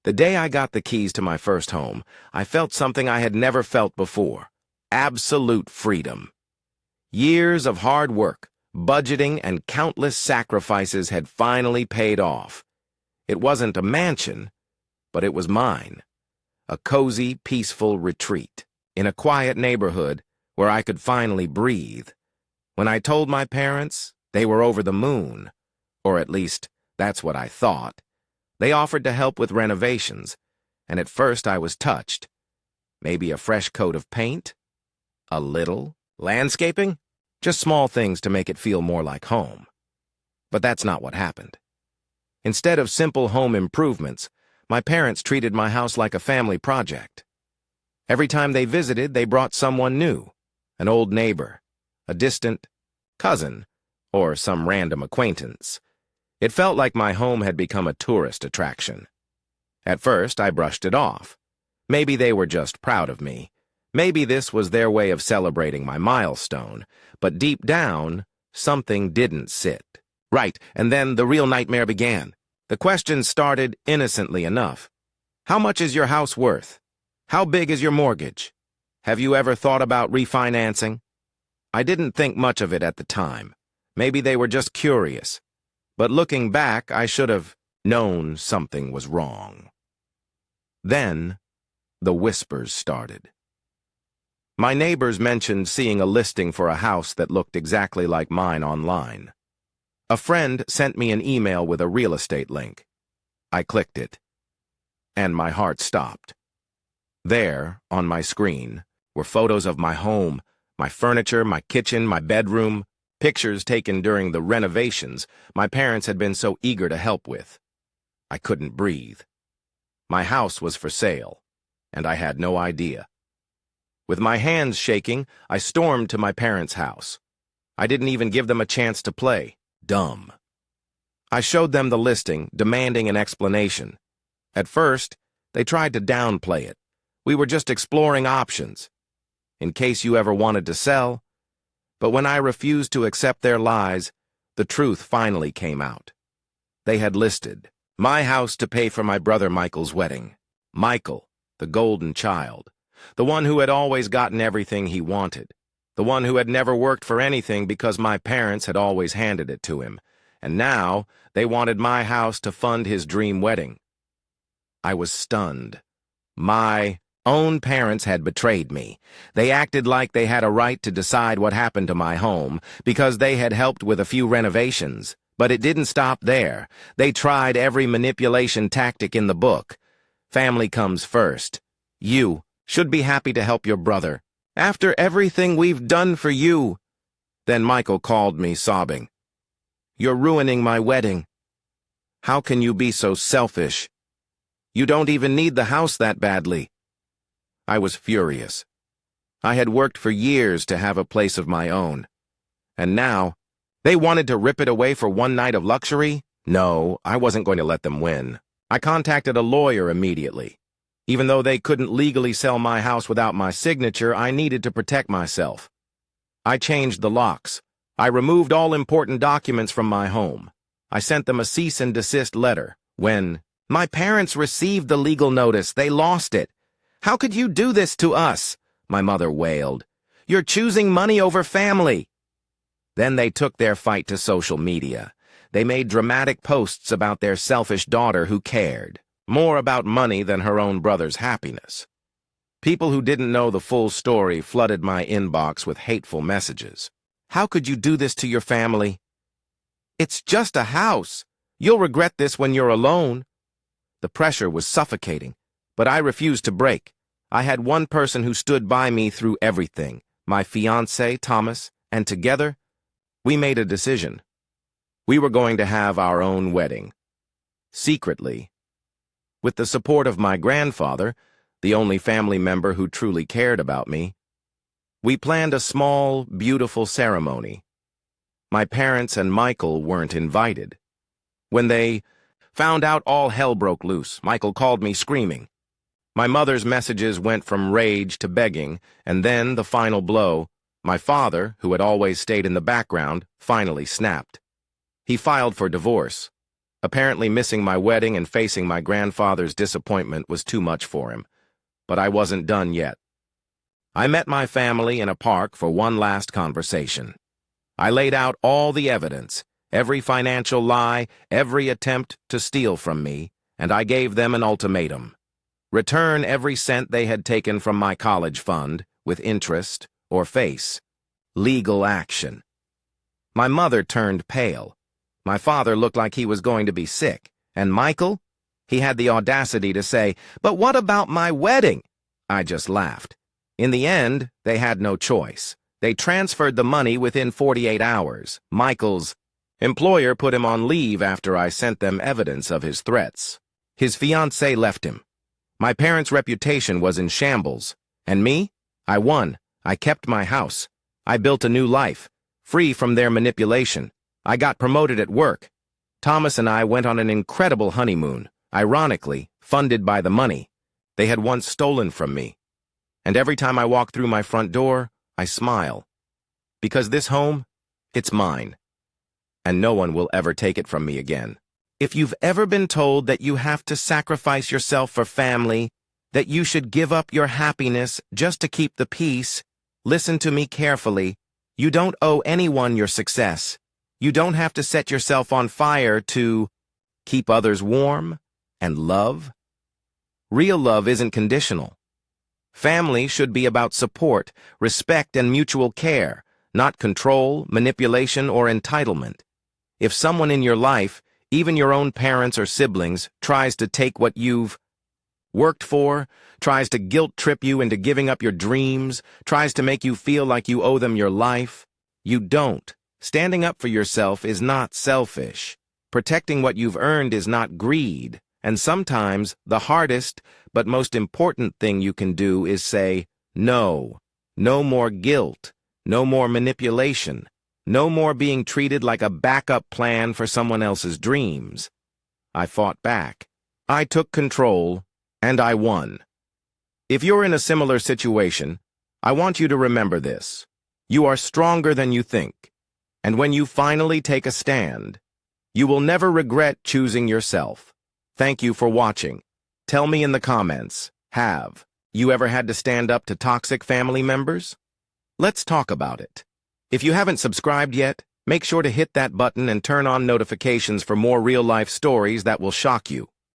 The day I got the keys to my first home, I felt something I had never felt before: absolute freedom. Years of hard work, budgeting, and countless sacrifices had finally paid off. It wasn't a mansion, but it was mine. A cozy, peaceful retreat in a quiet neighborhood where I could finally breathe. When I told my parents, they were over the moon, or at least that's what I thought. They offered to help with renovations, and at first I was touched. Maybe a fresh coat of paint? A little landscaping? Just small things to make it feel more like home. But that's not what happened. Instead of simple home improvements, my parents treated my house like a family project. Every time they visited, they brought someone new: an old neighbor, a distant cousin, or some random acquaintance. It felt like my home had become a tourist attraction. At first, I brushed it off. Maybe they were just proud of me. Maybe this was their way of celebrating my milestone. But deep down, something didn't sit right, and then the real nightmare began. The questions started innocently enough. How much is your house worth? How big is your mortgage? Have you ever thought about refinancing? I didn't think much of it at the time. Maybe they were just curious. But looking back, I should have known something was wrong. Then, the whispers started. My neighbors mentioned seeing a listing for a house that looked exactly like mine online. A friend sent me an email with a real estate link. I clicked it, and my heart stopped. There, on my screen, were photos of my home, my furniture, my kitchen, my bedroom, pictures taken during the renovations my parents had been so eager to help with. I couldn't breathe. My house was for sale, and I had no idea. With my hands shaking, I stormed to my parents' house. I didn't even give them a chance to play dumb. I showed them the listing, demanding an explanation. At first, they tried to downplay it. We were just exploring options, in case you ever wanted to sell. But when I refused to accept their lies, the truth finally came out. They had listed my house to pay for my brother Michael's wedding. Michael, the golden child, the one who had always gotten everything he wanted, the one who had never worked for anything because my parents had always handed it to him, and now they wanted my house to fund his dream wedding. I was stunned. My own parents had betrayed me. They acted like they had a right to decide what happened to my home because they had helped with a few renovations. But it didn't stop there. They tried every manipulation tactic in the book. Family comes first. You should be happy to help your brother. After everything we've done for you. Then Michael called me, sobbing. You're ruining my wedding. How can you be so selfish? You don't even need the house that badly. I was furious. I had worked for years to have a place of my own. And now, they wanted to rip it away for one night of luxury? No, I wasn't going to let them win. I contacted a lawyer immediately. Even though they couldn't legally sell my house without my signature, I needed to protect myself. I changed the locks. I removed all important documents from my home. I sent them a cease and desist letter. When my parents received the legal notice, they lost it. How could you do this to us? My mother wailed. You're choosing money over family. Then they took their fight to social media. They made dramatic posts about their selfish daughter who cared more about money than her own brother's happiness. People who didn't know the full story flooded my inbox with hateful messages. How could you do this to your family? It's just a house. You'll regret this when you're alone. The pressure was suffocating, but I refused to break. I had one person who stood by me through everything, my fiancé, Thomas, and together, we made a decision. We were going to have our own wedding. Secretly. With the support of my grandfather, the only family member who truly cared about me, we planned a small, beautiful ceremony. My parents and Michael weren't invited. When they found out, all hell broke loose. Michael called me screaming. My mother's messages went from rage to begging, and then the final blow. My father, who had always stayed in the background, finally snapped. He filed for divorce. Apparently missing my wedding and facing my grandfather's disappointment was too much for him. But I wasn't done yet. I met my family in a park for one last conversation. I laid out all the evidence, every financial lie, every attempt to steal from me, and I gave them an ultimatum. Return every cent they had taken from my college fund, with interest, or face legal action. My mother turned pale. My father looked like he was going to be sick. And Michael? He had the audacity to say, "But what about my wedding?" I just laughed. In the end, they had no choice. They transferred the money within 48 hours. Michael's employer put him on leave after I sent them evidence of his threats. His fiancée left him. My parents' reputation was in shambles. And me? I won. I kept my house. I built a new life, free from their manipulation. I got promoted at work. Thomas and I went on an incredible honeymoon, ironically, funded by the money they had once stolen from me. And every time I walk through my front door, I smile. Because this home, it's mine. And no one will ever take it from me again. If you've ever been told that you have to sacrifice yourself for family, that you should give up your happiness just to keep the peace, listen to me carefully. You don't owe anyone your success. You don't have to set yourself on fire to keep others warm and love. Real love isn't conditional. Family should be about support, respect, and mutual care, not control, manipulation, or entitlement. If someone in your life, even your own parents or siblings, tries to take what you've worked for, tries to guilt-trip you into giving up your dreams, tries to make you feel like you owe them your life, you don't. Standing up for yourself is not selfish. Protecting what you've earned is not greed. And sometimes the hardest but most important thing you can do is say, no. No more guilt. No more manipulation. No more being treated like a backup plan for someone else's dreams. I fought back. I took control, and I won. If you're in a similar situation, I want you to remember this. You are stronger than you think. And when you finally take a stand, you will never regret choosing yourself. Thank you for watching. Tell me in the comments, have you ever had to stand up to toxic family members? Let's talk about it. If you haven't subscribed yet, make sure to hit that button and turn on notifications for more real-life stories that will shock you.